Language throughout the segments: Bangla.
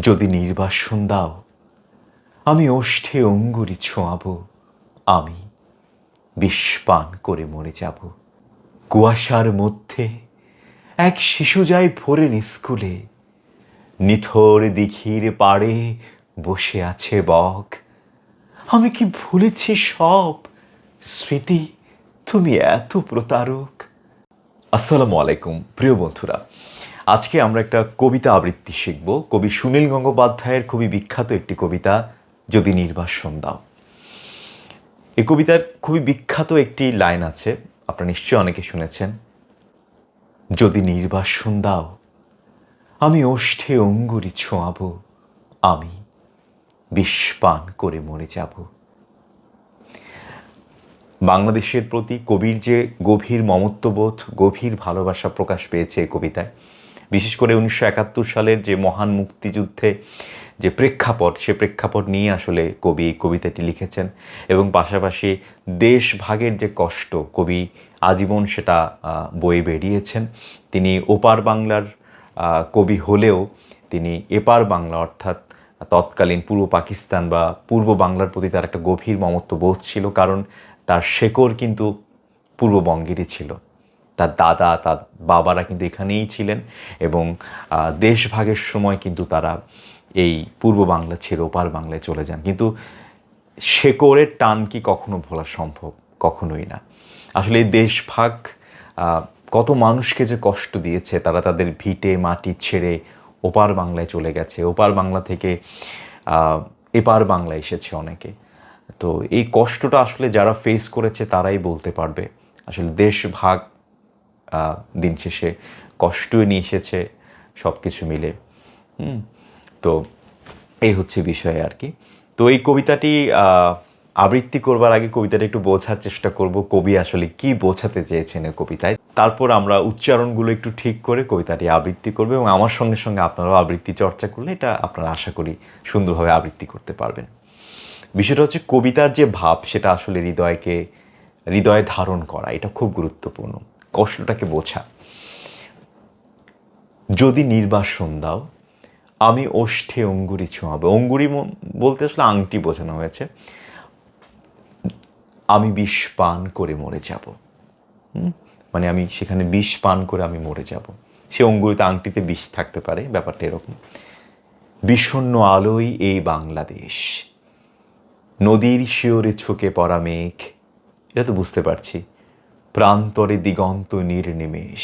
যদি নির্বাসন দাও, আমি ওষ্ঠে অঙ্গুরি ছোঁয়াব, আমি বিষ পান করে মরে যাব। কুয়াশার মধ্যে এক শিশু যায় ভোরের স্কুলে, নিথর দিঘির পাড়ে বসে আছে বক। আমি কি ভুলেছি সব স্মৃতি, তুমি এত প্রতারক। আসসালামু আলাইকুম প্রিয় বন্ধুরা, আজকে আমরা একটা কবিতা আবৃত্তি শিখব। কবি সুনীল গঙ্গোপাধ্যায়ের খুবই বিখ্যাত একটি কবিতা, যদি নির্বাসন দাও। এই কবিতার খুবই বিখ্যাত একটি লাইন আছে, আপনারা নিশ্চয়ই অনেকে শুনেছেন। যদি নির্বাসন দাও, আমি ওষ্ঠে অঙ্গুরি ছোঁয়াব, আমি বিষ পান করে মরে যাব। বাংলাদেশের প্রতি কবির যে গভীর মমত্ববোধ, গভীর ভালোবাসা প্রকাশ পেয়েছে এই কবিতায়। বিশেষ করে 1971 সালের যে মহান মুক্তিযুদ্ধে যে প্রেক্ষাপট, সে প্রেক্ষাপট নিয়ে আসলে কবি এই কবিতাটি লিখেছেন। এবং পাশাপাশি দেশভাগের যে কষ্ট, কবি আজীবন সেটা বয়ে বেরিয়েছেন। তিনি ওপার বাংলার কবি হলেও তিনি এপার বাংলা অর্থাৎ তৎকালীন পূর্ব পাকিস্তান বা পূর্ব বাংলার প্রতি তার একটা গভীর মমত্ববোধ ছিল, কারণ তার শেকড় কিন্তু পূর্ববঙ্গেরই ছিল। তার দাদা, তার বাবারা কিন্তু এখানেই ছিলেন এবং দেশভাগের সময় কিন্তু তারা এই পূর্ব বাংলা ছেড়ে ওপার বাংলায় চলে যান। কিন্তু শেকড়ের টান কি কখনো ভোলা সম্ভব? কখনোই না। আসলে এই দেশভাগ কত মানুষকে যে কষ্ট দিয়েছে, তারা তাদের ভিটে মাটি ছেড়ে ওপার বাংলায় চলে গেছে, ওপার বাংলা থেকে এপার বাংলায় এসেছে অনেকে। তো এই কষ্টটা আসলে যারা ফেস করেছে তারাই বলতে পারবে। আসলে দেশভাগ দিন শেষে কষ্টই নিয়ে এসেছে সব কিছু মিলে। তো এই হচ্ছে বিষয় আর কি। তো এই কবিতাটি আবৃত্তি করবার আগে কবিতাটা একটু বোঝার চেষ্টা করব কবি আসলে কি বোঝাতে চেয়েছেন এই কবিতায়। তারপর আমরা উচ্চারণগুলো একটু ঠিক করে কবিতাটি আবৃত্তি করব এবং আমার সঙ্গে সঙ্গে আপনারাও আবৃত্তি চর্চা করলে এটা আপনারা আশা করি সুন্দরভাবে আবৃত্তি করতে পারবেন। বিষয়টা হচ্ছে কবিতার যে ভাব সেটা আসলে হৃদয়ে ধারণ করা, এটা খুব গুরুত্বপূর্ণ। কষ্টটাকে বোঝা। যদি নির্বাসন দাও, আমি ওষ্ঠে অঙ্গুরি ছোঁয়াবো। অঙ্গুরি বলতে আসলে আংটি বোঝানো হয়েছে। আমি বিষ পান করে মরে যাব। মানে আমি সেখানে বিষ পান করে আমি মরে যাব। সে অঙ্গুরিতে আংটিতে বিষ থাকতে পারে, ব্যাপারটা এরকম। বিষণ্ণ আলোয় এই বাংলাদেশ, নদীর শিওরে ছুকে পড়া মেঘ, এটা তো বুঝতে পারছি। প্রান্তরে দিগন্ত নির্নিমেষ।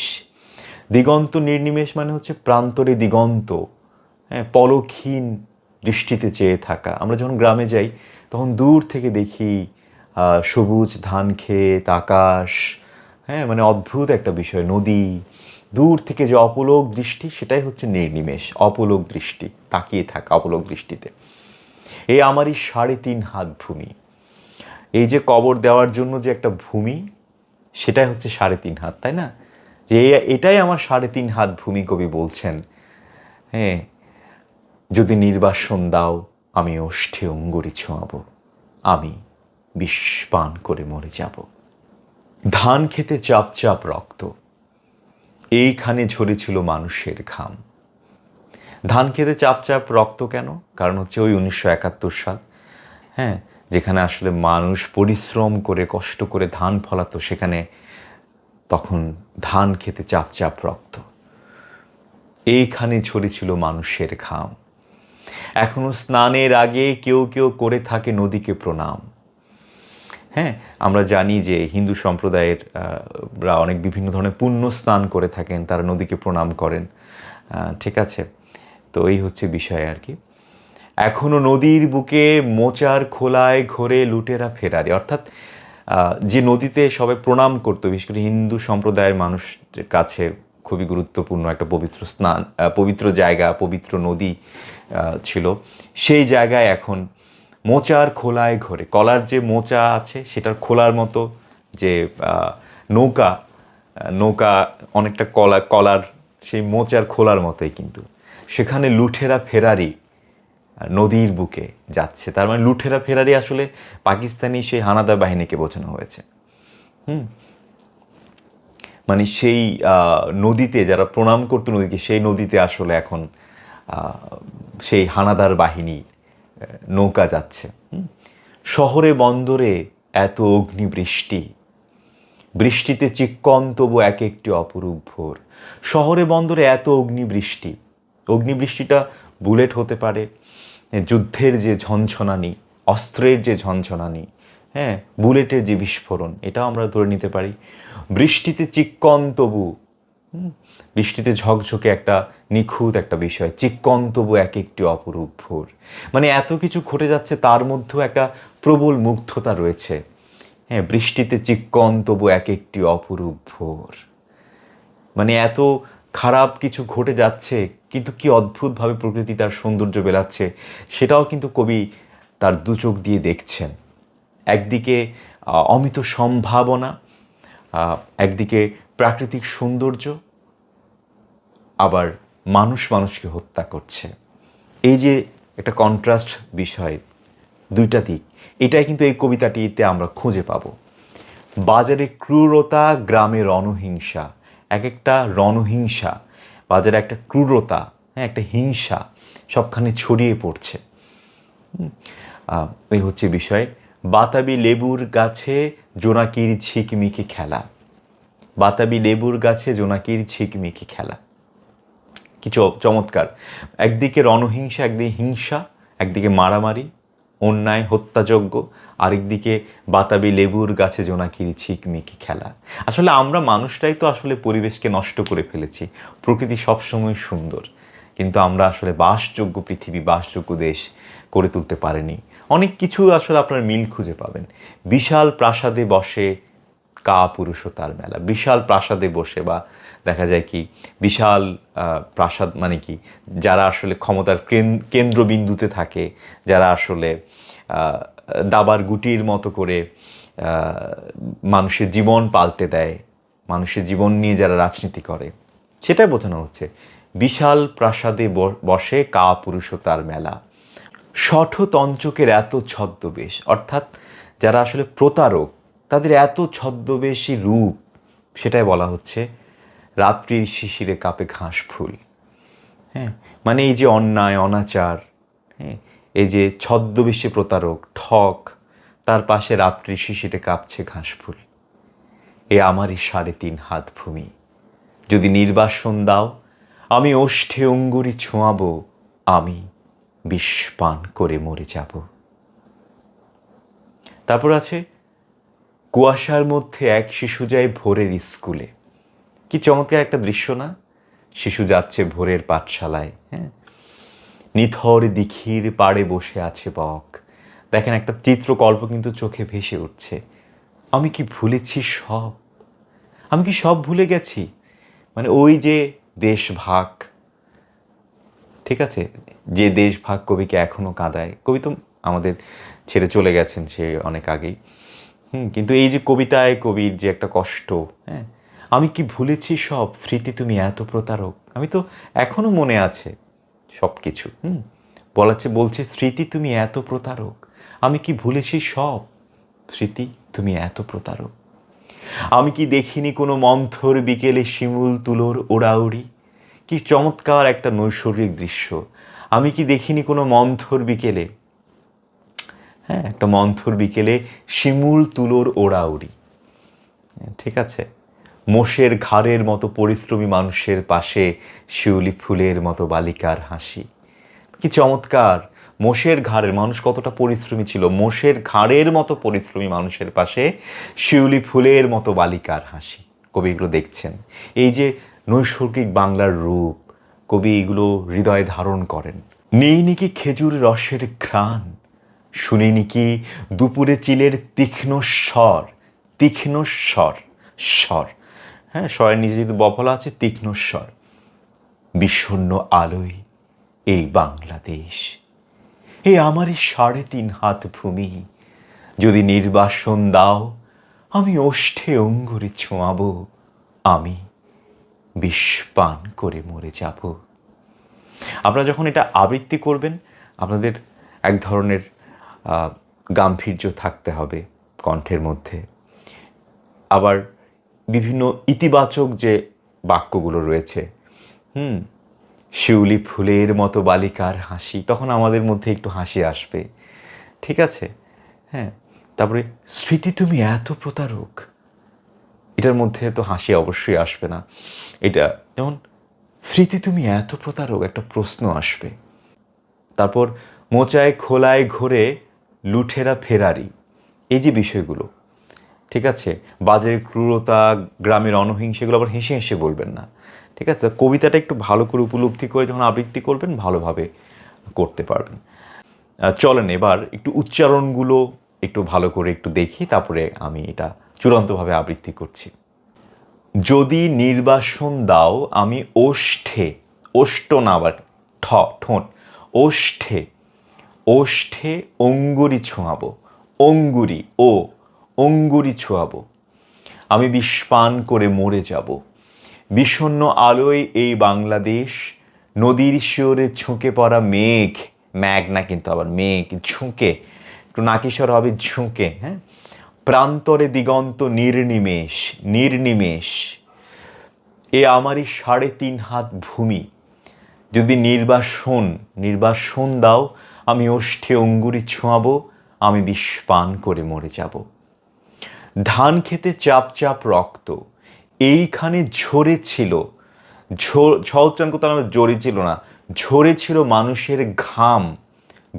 দিগন্ত নির্নিমেষ মানে হচ্ছে প্রান্তরে দিগন্ত, হ্যাঁ, পলকহীন দৃষ্টিতে চেয়ে থাকা। আমরা যখন গ্রামে যাই তখন দূর থেকে দেখি সবুজ ধান ক্ষেত, আকাশ, হ্যাঁ, মানে অদ্ভুত একটা বিষয়। নদী, দূর থেকে যে অপলক দৃষ্টি, সেটাই হচ্ছে নির্নিমেষ, অপলক দৃষ্টি, তাকিয়ে থাকা অপলক দৃষ্টিতে। এই আমারই 3.5 হাত ভূমি, এই যে কবর দেওয়ার জন্য যে একটা ভূমি, সেটাই হচ্ছে 3.5 হাত, তাই না? যে এটাই আমার 3.5 হাত ভূমি, কবি বলছেন। হ্যাঁ, যদি নির্বাসন দাও, আমি ওষ্ঠে অঙ্গুরি ছোঁয়াব, আমি বিষ পান করে মরে যাব। ধান খেতে চাপ চাপ রক্ত, এইখানে ঝরেছিল মানুষের ঘাম। ধান খেতে চাপ চাপ রক্ত কেন? কারণ হচ্ছে ওই 1971 সাল, হ্যাঁ, যেখানে আসলে মানুষ পরিশ্রম করে কষ্ট করে ধান ফলাতো, সেখানে তখন ধান খেতে চাপ চাপ রক্ত, এইখানে ঝরেছিল মানুষের ঘাম। এখনো স্নানের আগে কেউ কেউ করে থাকে নদীকে প্রণাম। হ্যাঁ, আমরা জানি যে হিন্দু সম্প্রদায়ের অনেক বিভিন্ন ধরনের পুণ্য স্নান করে থাকেন, তারা নদীকে প্রণাম করেন। ঠিক আছে, তো এই হচ্ছে বিষয় আর কি। এখনো নদীর বুকে মোচার খোলায় ঘোরে লুটেরা ফেরারি, অর্থাৎ যে নদীতে সবাই প্রণাম করতো, বিশেষ করে হিন্দু সম্প্রদায়ের মানুষের কাছে খুবই গুরুত্বপূর্ণ একটা পবিত্র স্নান, পবিত্র জায়গা, পবিত্র নদী ছিল। সেই জায়গায় এখন মোচার খোলায় ঘোরে, কলার যে মোচা আছে সেটার খোলার মতো যে নৌকা, নৌকা অনেকটা কলার সেই মোচার খোলার মতোই, কিন্তু সেখানে লুঠেরা ফেরারি নদীর বুকে যাচ্ছে। তার মানে লুঠেরা ফেরারি আসলে পাকিস্তানি সেই হানাদার বাহিনীকে বোঝানো হয়েছে। মানে সেই নদীতে যারা প্রণাম করতো নদীকে, সেই নদীতে আসলে এখন সেই হানাদার বাহিনী নৌকা যাচ্ছে। শহরে বন্দরে এত অগ্নিবৃষ্টি, বৃষ্টিতে চিক্কন তবু এক একটি অপরূপ ভোর। শহরে বন্দরে এত অগ্নিবৃষ্টি, অগ্নিবৃষ্টিটা বুলেট হতে পারে, যুদ্ধের যে ঝনঝনানি, অস্ত্রের যে ঝনঝনানি, হ্যাঁ, বুলেটের যে বিস্ফোরণ, এটাও আমরা ধরে নিতে পারি। বৃষ্টিতে চিক্কন তবু, বৃষ্টিতে ঝকঝকে একটা নিখুঁত একটা বিষয়, চিক্কন তবু এক একটি অপরূপ ভোর। মানে এত কিছু ঘটে যাচ্ছে, তার মধ্যেও একটা প্রবল মুগ্ধতা রয়েছে। হ্যাঁ, বৃষ্টিতে চিক্কন তবু এক একটি অপরূপ ভোর। মানে এত খারাপ কিছু ঘটে যাচ্ছে, কিন্তু কি অদ্ভুতভাবে প্রকৃতি তার সৌন্দর্য বেলাচ্ছে, সেটাও কিন্তু কবি তার দু চোখ দিয়ে দেখছেন। একদিকে অমিত সম্ভাবনা, একদিকে প্রাকৃতিক সৌন্দর্য, আবার মানুষ মানুষকে হত্যা করছে। এই যে একটা কন্ট্রাস্ট বিষয়, দুইটা দিক, এটাই কিন্তু এই কবিতাটিতে আমরা খুঁজে পাবো। বাজারে ক্রূরতা, গ্রামে রণহিংসা, এক একটা রণহিংসা, বাজারে একটা ক্রূরতা, হ্যাঁ, একটা হিংসা সবখানে ছড়িয়ে পড়ছে। এই হচ্ছে বিষয়। বাতাবি লেবুর গাছে জোনাকির ঝিকমিকি খেলা, বাতাবি লেবুর গাছে জোনাকির ঝিকমিকি খেলা, কি চমৎকার। একদিকে রণহিংসা, একদিকে হিংসা, একদিকে মারামারি, অন্যায়, হত্যাযজ্ঞ, আরেকদিকে বাতাবি লেবুর গাছে জোনাকির ঝিকমিকি খেলা। আসলে আমরা মানুষরাই তো আসলে পরিবেশকে নষ্ট করে ফেলেছি। প্রকৃতি সবসময় সুন্দর, কিন্তু আমরা আসলে বাসযোগ্য পৃথিবী, বাসযোগ্য দেশ করে তুলতে পারিনি। অনেক কিছু আসলে আপনার মিল খুঁজে পাবেন। বিশাল প্রাসাদে বসে কাপুরুষতার মেলা, বিশাল প্রাসাদে বসে, বা দেখা যায় কি বিশাল প্রাসাদ মানে কি, যারা আসলে ক্ষমতার কেন্দ্রবিন্দুতে থাকে, যারা আসলে দাবার গুটির মতো করে মানুষের জীবন পাল্টে দেয়, মানুষের জীবন নিয়ে যারা রাজনীতি করে, সেটাই বোঝানো হচ্ছে। বিশাল প্রাসাদে বসে কাপুরুষতার মেলা, শঠতঞ্চকের এত ছদ্মবেশ, অর্থাৎ যারা আসলে প্রতারক, তাদের এত ছদ্মবেশী রূপ, সেটাই বলা হচ্ছে। রাত্রির শিশিরে কাঁপে ঘাস ফুল। হ্যাঁ, মানে এই যে অন্যায় অনাচার, হ্যাঁ, এই যে ছদ্মবেশী প্রতারক, ঠক, তার পাশে রাত্রির শিশিরে কাঁপছে ঘাস ফুল। এ আমারই 3.5 হাত ভূমি, যদি নির্বাসন দাও আমি ওষ্ঠে অঙ্গুরি ছোঁয়াবো, আমি বিষ পান করে মরে যাব। তারপর আছে কুয়াশার মধ্যে এক শিশু যায় ভোরের স্কুলে। কি চমৎকার একটা দৃশ্য না? শিশু যাচ্ছে ভোরের পাঠশালায়। হ্যাঁ, নিথর দিঘির পাড়ে বসে আছে বক। দেখেন, একটা চিত্রকল্প কিন্তু চোখে ভেসে উঠছে। আমি কি ভুলেছি সব, আমি কি সব ভুলে গেছি? মানে ওই যে দেশভাগ, ঠিক আছে, যে দেশভাগ কবিকে এখনো কাঁদায়। কবি তো আমাদের ছেড়ে চলে গেছেন সে অনেক আগেই। কিন্তু এই যে কবিতায় কবির যে একটা কষ্ট, হ্যাঁ, আমি কি ভুলেছি সব, স্মৃতি তুমি এত প্রতারক। আমি তো এখনো মনে আছে সব কিছু। বলছে স্মৃতি তুমি এত প্রতারক, আমি কি ভুলেছি সব, স্মৃতি তুমি এত প্রতারক। আমি কি দেখিনি কোনো মন্থর বিকেলে শিমুল তুলোর ওড়াউড়ি। কি চমৎকার একটা নৈসর্গিক দৃশ্য। আমি কি দেখিনি কোনো মন্থর বিকেলে, হ্যাঁ, একটা মন্থর বিকেলে শিমুল তুলোর ওড়াউড়ি, ঠিক আছে। মোষের ঘাড়ের মতো পরিশ্রমী মানুষের পাশে শিউলি ফুলের মতো বালিকার হাসি। কি চমৎকার! মোষের ঘাড়ের, মানুষ কতটা পরিশ্রমী ছিল, মোষের ঘাড়ের মতো পরিশ্রমী মানুষের পাশে শিউলি ফুলের মতো বালিকার হাসি। কবি এগুলো দেখছেন। এই যে নৈসর্গিক বাংলার রূপ, কবি এগুলো হৃদয়ে ধারণ করেন। নেই নাকি খেজুর রসের ঘ্রাণ, শুনিনি কি দুপুরে চিলের তীক্ষ্ণ স্বর, তীক্ষ্ণ স্বর, স্বর, হ্যাঁ, স্বরের নিচে যেহেতু বফলা আছে, তীক্ষ্ণ স্বর। বিষণ্ণ আলোয় এই বাংলাদেশ, এ আমারই 3.5 হাত ভূমি, যদি নির্বাসন দাও আমি ওষ্ঠে অঙ্গুরে ছোঁয়াবো, আমি বিষ পান করে মরে যাব। আপনারা যখন এটা আবৃত্তি করবেন, আপনাদের এক ধরনের গাম্ভীর্য থাকতে হবে কণ্ঠের মধ্যে। আবার বিভিন্ন ইতিবাচক যে বাক্যগুলো রয়েছে, শিউলি ফুলের মতো বালিকার হাসি, তখন আমাদের মধ্যে একটু হাসি আসবে, ঠিক আছে? হ্যাঁ, তারপরে স্মৃতি তুমি এত প্রতারক, এটার মধ্যে তো হাসি অবশ্যই আসবে না। এটা যেমন স্মৃতি তুমি এত প্রতারক, একটা প্রশ্ন আসবে। তারপর মোচায় খোলায় ঘোরে লুঠেরা ফেরারি, এই যে বিষয়গুলো, ঠিক আছে? বাজারের ক্রূরতা, গ্রামের অনহিংসা, এগুলো আবার হেসে হেসে বলবেন না, ঠিক আছে? কবিতাটা একটু ভালো করে উপলব্ধি করে যখন আবৃত্তি করবেন, ভালোভাবে করতে পারবেন। চলেন এবার একটু উচ্চারণগুলো একটু ভালো করে একটু দেখি, তারপরে আমি এটা চূড়ান্তভাবে আবৃত্তি করছি। যদি নির্বাসন দাও আমি ওষ্ঠে, ওষ্ঠ না আবার ঠোঁট, ওষ্ঠে, ওষ্ঠে অঙ্গুরি ছোঁয়াবো, অঙ্গুরি অঙ্গুরি ছোঁয়াবো, আমি বিষপান করে মরে যাব। বিষণ্ণ আলোয় এই বাংলাদেশ, নদীর শিওরে ঝুঁকে পড়া মেঘ, ম্যাগ না কিন্তু আবার মেঘ, ঝুঁকে, একটু নাকিস্বর হবে ঝুঁকে, হ্যাঁ? প্রান্তরে দিগন্ত নির্নিমেষ, নির্নিমেষ, এ আমারই 3.5 হাত ভূমি, যদি নির্বাসন দাও আমি ওষ্ঠে অঙ্গুরি ছোঁয়াবো, আমি বিষপান করে মরে যাব। ধান খেতে চাপ চাপ রক্ত, এইখানে ঝরেছিল, ছউচ্চারণ করতে আমার জোরে ছিল না, ঝরেছিল মানুষের ঘাম,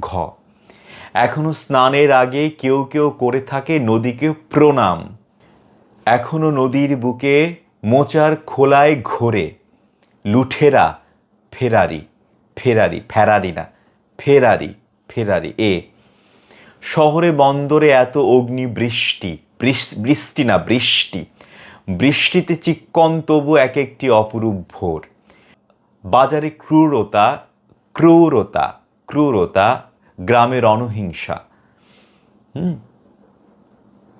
ঘ। এখনো স্নানের আগে কেউ কেউ করে থাকে নদীকে প্রণাম, এখনো নদীর বুকে মোচার খোলায় ঘোরে লুঠেরা ফেরারি, ফেরারি না, ফেরারি এ। শহরে বন্দরে এত অগ্নি বৃষ্টি, বৃষ্টি না বৃষ্টি, বৃষ্টিতে চিক্কন তবু এক একটি অপরূপ ভোর। বাজারে ক্রূরতা, গ্রামের অনহিংসা,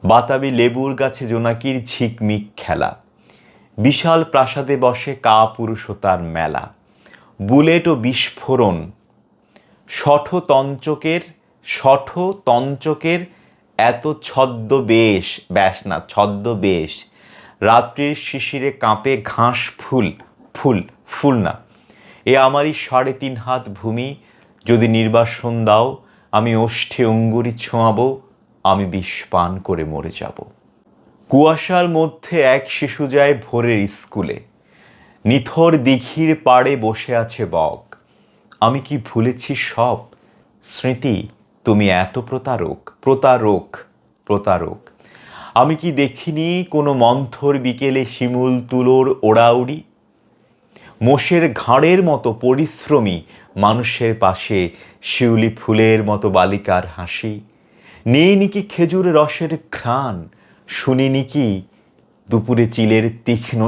বাতাবি লেবুর গাছে জোনাকির ঝিকমিক খেলা, বিশাল প্রাসাদে বসে কাপুরুষতার মেলা, বুলেট ও বিস্ফোরণ, শঠতঞ্চকের এত ছদ্মবেশ, ছদ্মবেশ, রাত্রির শিশিরে কাঁপে ঘাস ফুল না, এ আমারই 3.5 হাত ভূমি, যদি নির্বাসন দাও আমি ওষ্ঠে অঙ্গুরি ছোঁয়াবো, আমি বিষপান করে মরে যাব। কুয়াশার মধ্যে এক শিশু যায় ভোরের স্কুলে, নিথর দিঘির পাড়ে বসে আছে বক, আমি কি ভুলেছি সব, স্মৃতি তুমি এত প্রতারক, আমি কি দেখিনি কোনো মন্থর বিকেলে শিমুল তুলোর ওড়াউড়ি, মোষের ঘাড়ের মতো পরিশ্রমী মানুষের পাশে শিউলি ফুলের মতো বালিকার হাসি, নেইনি কি খেজুর রসের ঘ্রাণ, শুনিনি কি দুপুরে চিলের তীক্ষ্ণ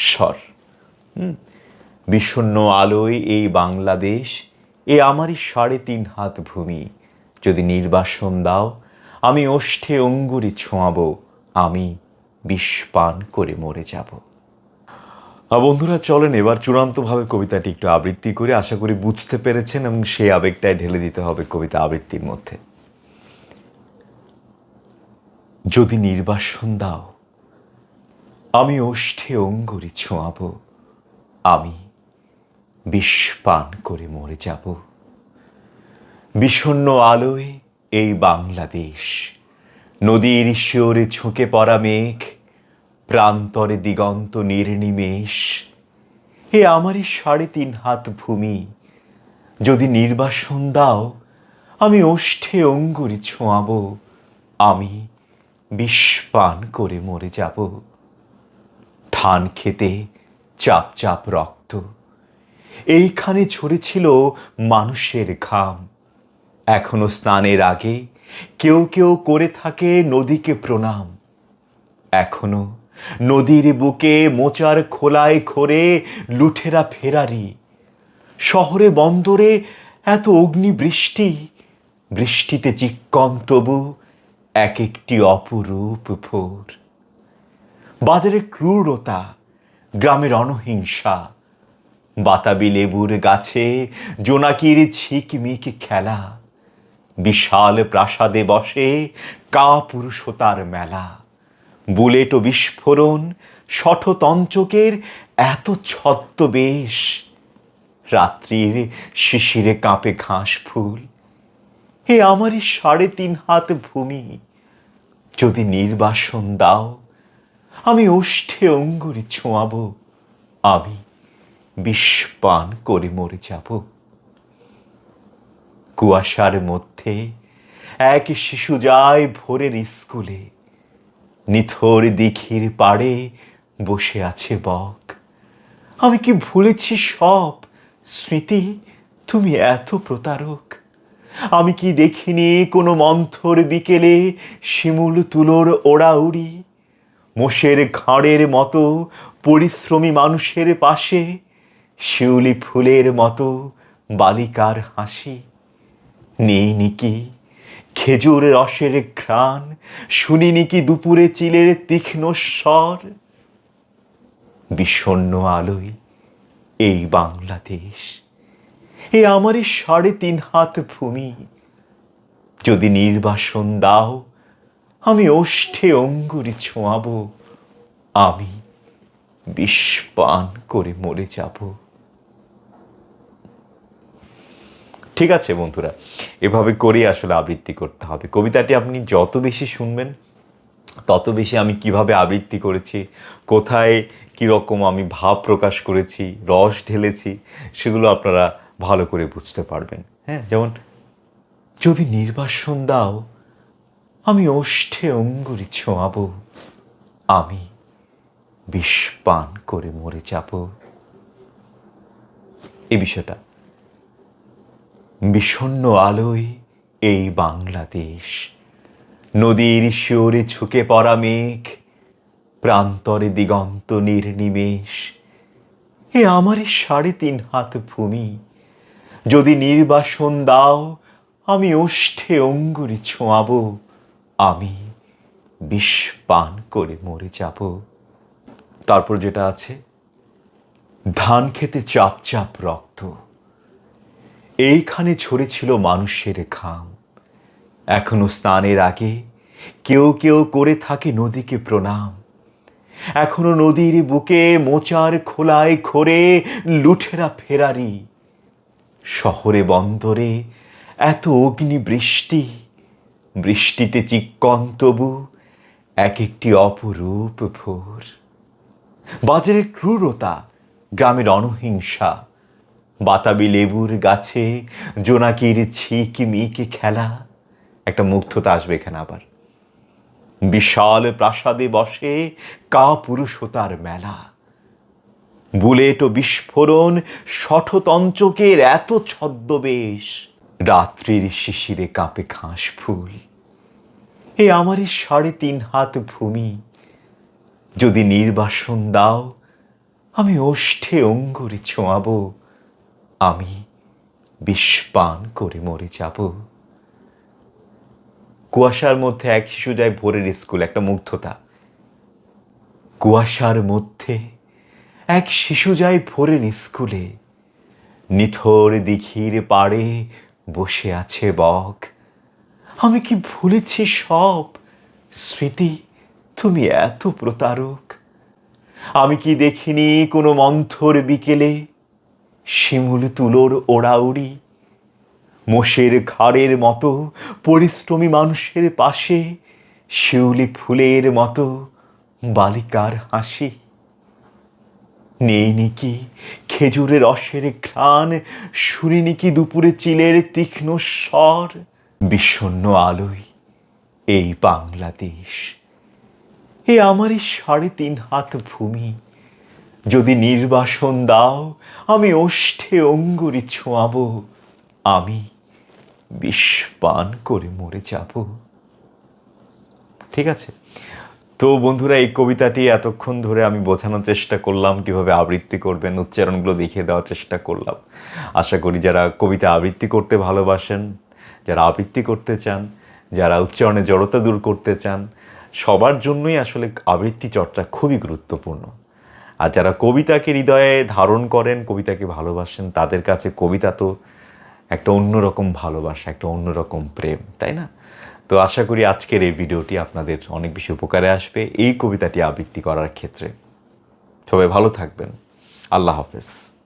স্বর, বিষণ্ণ আলোয় এই বাংলাদেশ, এ আমারই 3.5 হাত ভূমি, যদি নির্বাসন দাও আমি ওষ্ঠে অঙ্গুরি ছোঁয়াবো, আমি বিষপান করে মরে যাব। বন্ধুরা চলেন এবার চূড়ান্তভাবে কবিতাটি একটু আবৃত্তি করে, আশা করি বুঝতে পেরেছেন এবং সেই আবেগটাই ঢেলে দিতে হবে কবিতা আবৃত্তির মধ্যে। যদি নির্বাসন দাও আমি ওষ্ঠে অঙ্গুরি ছোঁয়াবো, আমি বিষপান করে মরে যাব। বিষণ্ণ আলোয় এই বাংলাদেশ, নদীর শিওরে ঝুঁকে পড়া মেঘ, প্রান্তরে দিগন্ত নির্নিমেষ, এ আমারই 3.5 হাত ভূমি, যদি নির্বাসন দাও আমি ওষ্ঠে অঙ্গুরি ছোঁয়াবো, আমি বিষপান করে মরে যাব। ধান খেতে চাপ চাপ রক্ত, এইখানে ঝরেছিল মানুষের ঘাম, এখনো স্নানের আগে কেউ কেউ করে থাকে নদীকে প্রণাম, এখনো নদীর বুকে মোচার খোলায় ঘোরে লুঠেরা ফেরারি, শহরে বন্দরে এত অগ্নি বৃষ্টি, বৃষ্টিতে চিক্কন তবু এক একটি অপরূপ ভোর। বাজারে ক্রূরতা, গ্রামের অনহিংসা, বাতাবি লেবুর গাছে জোনাকির ঝিকমিক খেলা, বিশাল প্রাসাদে বসে কাপুরুষতার মেলা, বুলেট ও বিস্ফোরণ, শঠতঞ্চকের এত ছদ্মবেশ, রাত্রির শিশিরে কাঁপে ঘাস ফুল। হে আমারই 3.5 হাত ভূমি, যদি নির্বাসন দাও, আমি ওষ্ঠে অঙ্গুরি ছোঁয়াবো, আমি বিষ পান করে মরে যাব। কুয়াশার মধ্যে এক শিশু যায় ভোরের স্কুলে, নিথর দিঘির পাড়ে বসে আছে বক। আমি কি ভুলেছি সব স্মৃতি, তুমি এত প্রতারক। আমি কি দেখিনি কোনো মন্থর বিকেলে শিমুল তুলোর ওড়াউড়ি, মোষের ঘাড়ের মতো পরিশ্রমী মানুষের পাশে শিউলি ফুলের মতো বালিকার হাসি। নেই কি খেজুর রসের ঘ্রাণ, শুনিনি কি দুপুরে চিলের তীক্ষ্ণ স্বর। বিষণ্ণ আলোয় এই বাংলাদেশ, এ আমারই 3.5 হাত ভূমি, যদি নির্বাসন দাও, আমি ওষ্ঠে অঙ্গুরি ছোঁয়াবো, আমি বিষ পান করে মরে যাব। ঠিক আছে বন্ধুরা, এভাবে করেই আসলে আবৃত্তি করতে হবে। কবিতাটি আপনি যত বেশি শুনবেন তত বেশি আমি কিভাবে আবৃত্তি করেছি, কোথায় কীরকম আমি ভাব প্রকাশ করেছি, রস ঢেলেছি, সেগুলো আপনারা ভালো করে বুঝতে পারবেন। হ্যাঁ, যেমন যদি নির্বাসন দাও, আমি ওষ্ঠে অঙ্গুরি ছোঁয়াবো, আমি বিষ পান করে মরে যাব। এই বিষয়টা বিষণ্ণ আলোয় এই বাংলাদেশ, নদীর শিওরে ঝুঁকে পড়া মেঘ, প্রান্তরে দিগন্ত নির্নিমেষ। এ আমারই 3.5 হাত ভূমি, যদি নির্বাসন দাও, আমি ওষ্ঠে অঙ্গুরি ছোঁয়াবো, আমি বিষ পান করে মরে যাব। তারপর যেটা আছে, ধান খেতে চাপ চাপ রক্ত, এইখানে ঝরেছিল মানুষের ঘাম। এখনো স্নানের আগে কেউ কেউ করে থাকে নদীকে প্রণাম। এখনো নদীর বুকে মোচার খোলায় খোরে লুঠেরা ফেরারি। শহরে বন্দরে এত অগ্নি বৃষ্টি, বৃষ্টিতে চিক্কন তবু এক একটি অপরূপ ভোর। বাজারের ক্রূরতা, গ্রামের অনহিংসা, বাতাবি লেবুর গাছে জোনাকির ঝিকিমিকি খেলা। একটা মুগ্ধতা আসবে এখানে আবার। বিশাল প্রাসাদে বসে কাপুরুষতার মেলা, বুলেট ও বিস্ফোরণ, শঠতঞ্চকের এত ছদ্মবেশ, রাত্রির শিশিরে কাঁপে ঘাস ফুল। এ আমারই 3.5 হাত ভূমি, যদি নির্বাসন দাও, আমি ওষ্ঠে অঙ্গুরি ছোঁয়াবো, আমি বিষ পান করে মরে যাব। কুয়াশার মধ্যে এক শিশু যায় ভোরের স্কুল, একটা মুগ্ধতা। কুয়াশার মধ্যে এক শিশু যায় ভোরের স্কুলে, নিথর দিঘির পাড়ে বসে আছে বক। আমি কি ভুলেছি সব স্মৃতি, তুমি এত প্রতারক। আমি কি দেখিনি কোনো মন্থর বিকেলে শিমুল তুলোর ওড়াউড়ি, মোষের ঘাড়ের মতো পরিশ্রমী মানুষের পাশে শিউলি ফুলের মতো বালিকার হাসি। নেই কি খেজুরের রসের ঘ্রাণ, শুনিনি কি দুপুরে চিলের তীক্ষ্ণ স্বর। বিষণ্ণ আলোয় এই বাংলাদেশ, এ আমারই 3.5 হাত ভূমি, যদি নির্বাসন দাও, আমি ওষ্ঠে অঙ্গুরি ছোঁয়াবো, আমি বিষ পান করে মরে যাব। ঠিক আছে, তো বন্ধুরা, এই কবিতাটি এতক্ষণ ধরে আমি বোঝানোর চেষ্টা করলাম, কিভাবে আবৃত্তি করবেন, উচ্চারণগুলো দেখিয়ে দেওয়ার চেষ্টা করলাম। আশা করি যারা কবিতা আবৃত্তি করতে ভালোবাসেন, যারা আবৃত্তি করতে চান, যারা উচ্চারণে জড়তা দূর করতে চান, সবার জন্যই আসলে আবৃত্তি চর্চা খুবই গুরুত্বপূর্ণ। আর যারা কবিতাকে হৃদয়ে ধারণ করেন, কবিতাকে ভালোবাসেন, তাদের কাছে কবিতা তো একটা অন্যরকম ভালোবাসা, একটা অন্যরকম প্রেম, তাই না? তো আশা করি আজকের এই ভিডিওটি আপনাদের অনেক বেশি উপকারে আসবে এই কবিতাটি আবৃত্তি করার ক্ষেত্রে। সবাই ভালো থাকবেন। আল্লাহ হাফেজ।